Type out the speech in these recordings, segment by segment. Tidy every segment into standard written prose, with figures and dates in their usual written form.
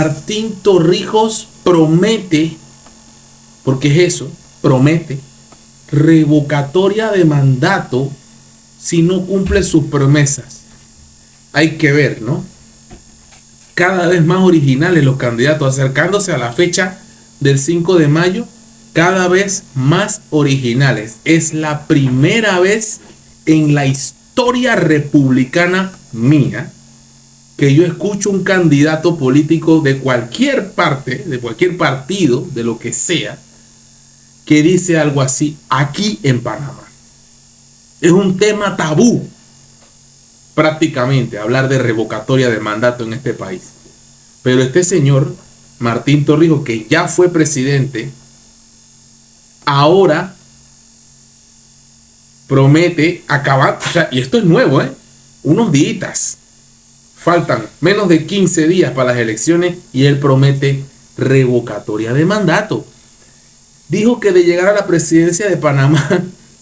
Martín Torrijos promete, porque es eso, promete revocatoria de mandato si no cumple sus promesas. Hay que ver, ¿no? Cada vez más originales los candidatos, acercándose a la fecha del 5 de mayo, cada vez más originales. Es la primera vez en la historia republicana mía que yo escucho un candidato político de cualquier parte, de cualquier partido, de lo que sea, que dice algo así aquí en Panamá. Es un tema tabú prácticamente hablar de revocatoria de mandato en este país. Pero este señor, Martín Torrijos, que ya fue presidente, ahora promete acabar, o sea, y esto es nuevo, unos días. Faltan menos de 15 días para las elecciones y él promete revocatoria de mandato. Dijo que de llegar a la presidencia de Panamá,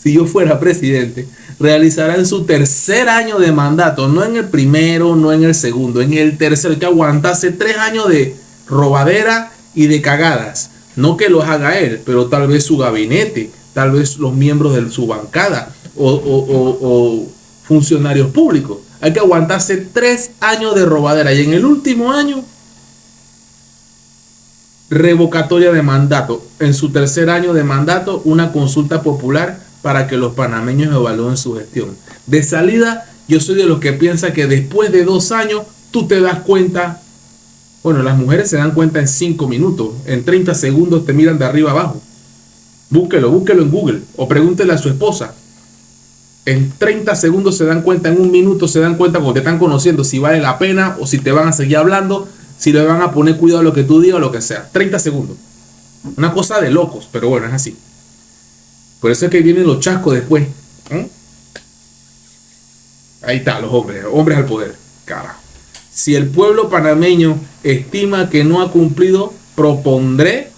si yo fuera presidente, realizará en su tercer año de mandato, no en el primero, no en el segundo, en el tercero, que aguantase 3 años de robadera y de cagadas. No que los haga él, pero tal vez su gabinete, tal vez los miembros de su bancada o funcionarios públicos. Hay que aguantarse 3 años de robadera y en el último año revocatoria de mandato. En su tercer año de mandato, una consulta popular para que los panameños evalúen su gestión. De salida, yo soy de los que piensa que después de 2 años tú te das cuenta. Bueno, las mujeres se dan cuenta en 5 minutos, en 30 segundos te miran de arriba abajo. Búsquelo en Google o pregúntele a su esposa. En 30 segundos se dan cuenta, en 1 minuto se dan cuenta cuando te están conociendo si vale la pena o si te van a seguir hablando, si le van a poner cuidado a lo que tú digas o lo que sea. 30 segundos. Una cosa de locos, pero bueno, es así. Por eso es que vienen los chascos después. Ahí está, los hombres al poder. Carajo. Si el pueblo panameño estima que no ha cumplido, propondré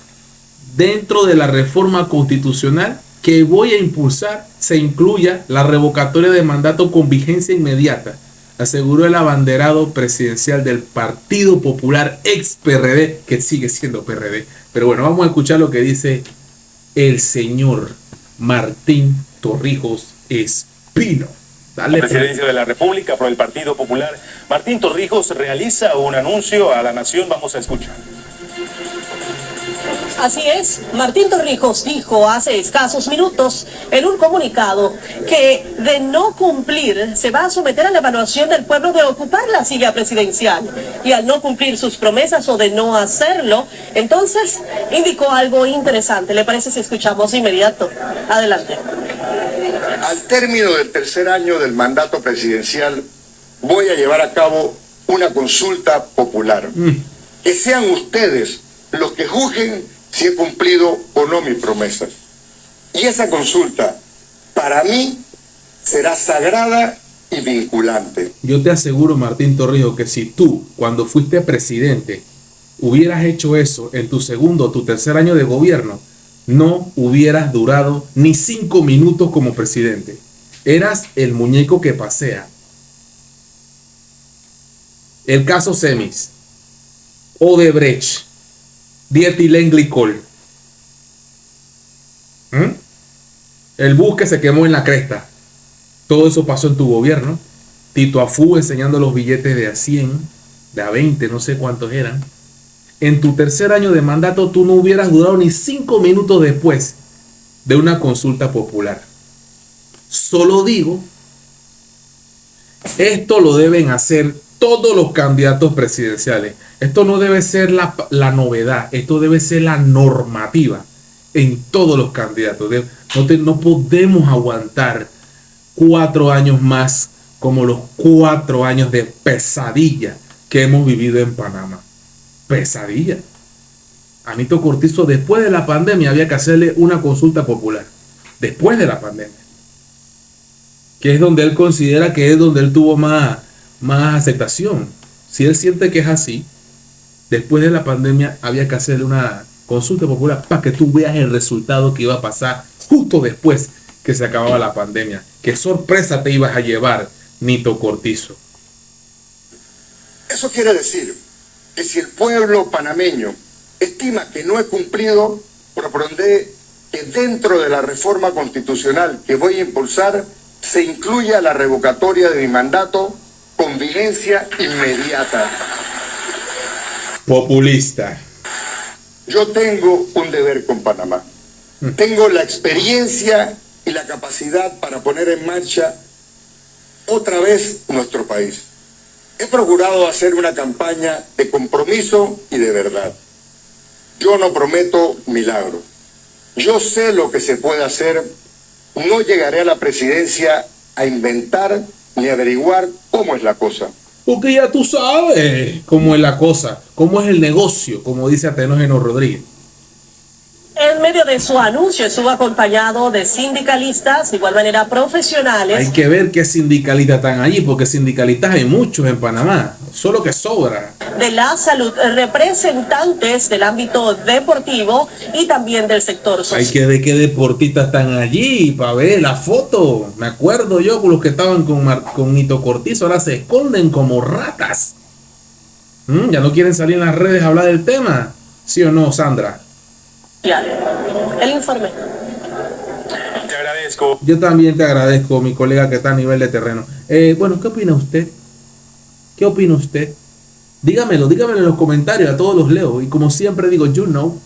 dentro de la reforma constitucional que voy a impulsar se incluya la revocatoria de mandato con vigencia inmediata, aseguró el abanderado presidencial del Partido Popular ex PRD, que sigue siendo PRD. Pero bueno, vamos a escuchar lo que dice el señor Martín Torrijos Espino. Dale, la presidencia de la República por el Partido Popular. Martín Torrijos realiza un anuncio a la nación. Vamos a escuchar. Así es, Martín Torrijos dijo hace escasos minutos en un comunicado que de no cumplir se va a someter a la evaluación del pueblo de ocupar la silla presidencial. Y al no cumplir sus promesas o de no hacerlo, entonces indicó algo interesante. ¿Le parece si escuchamos de inmediato? Adelante. Al término del tercer año del mandato presidencial, voy a llevar a cabo una consulta popular. Que sean ustedes los que juzguen si he cumplido o no mis promesas. Y esa consulta, para mí, será sagrada y vinculante. Yo te aseguro, Martín Torrijos, que si tú, cuando fuiste presidente, hubieras hecho eso en tu segundo o tu tercer año de gobierno, no hubieras durado ni 5 minutos como presidente. Eras el muñeco que pasea. El caso Cemis, Odebrecht, dietilenglicol, el bus que se quemó en la cresta, todo eso pasó en tu gobierno. Tito Afú enseñando los billetes de a 100, de a 20, no sé cuántos eran. En tu tercer año de mandato tú no hubieras durado ni 5 minutos después de una consulta popular. Solo digo, esto lo deben hacer todos los candidatos presidenciales. Esto no debe ser la novedad, esto debe ser la normativa en todos los candidatos. No podemos aguantar 4 años más como los 4 años de pesadilla que hemos vivido en Panamá. Pesadilla. A Nito Cortizo, después de la pandemia, había que hacerle una consulta popular. Después de la pandemia. Que es donde él considera que es donde él tuvo más aceptación. Si él siente que es así, después de la pandemia había que hacerle una consulta popular para que tú veas el resultado que iba a pasar justo después que se acababa la pandemia. Qué sorpresa te ibas a llevar, Nito Cortizo. Eso quiere decir que si el pueblo panameño estima que no he cumplido, propondré que dentro de la reforma constitucional que voy a impulsar se incluya la revocatoria de mi mandato con vigencia inmediata. Populista. Yo tengo un deber con Panamá. Tengo la experiencia y la capacidad para poner en marcha otra vez nuestro país. He procurado hacer una campaña de compromiso y de verdad. Yo no prometo milagros. Yo sé lo que se puede hacer. No llegaré a la presidencia a inventar ni averiguar cómo es la cosa. Porque ya tú sabes cómo es la cosa, cómo es el negocio, como dice Atenógeno Rodríguez. En medio de su anuncio estuvo acompañado de sindicalistas, de igual manera profesionales. Hay que ver qué sindicalistas están allí, porque sindicalistas hay muchos en Panamá, solo que sobra. De la salud, representantes del ámbito deportivo y también del sector social. Hay que ver qué deportistas están allí para ver la foto. Me acuerdo yo con los que estaban con Nito Cortizo, ahora se esconden como ratas. Ya no quieren salir en las redes a hablar del tema. ¿Sí o no, Sandra? El informe. Te agradezco. Yo también te agradezco, mi colega que está a nivel de terreno. Bueno, ¿qué opina usted? ¿Qué opina usted? Dígamelo en los comentarios, a todos los leo. Y como siempre digo, you know,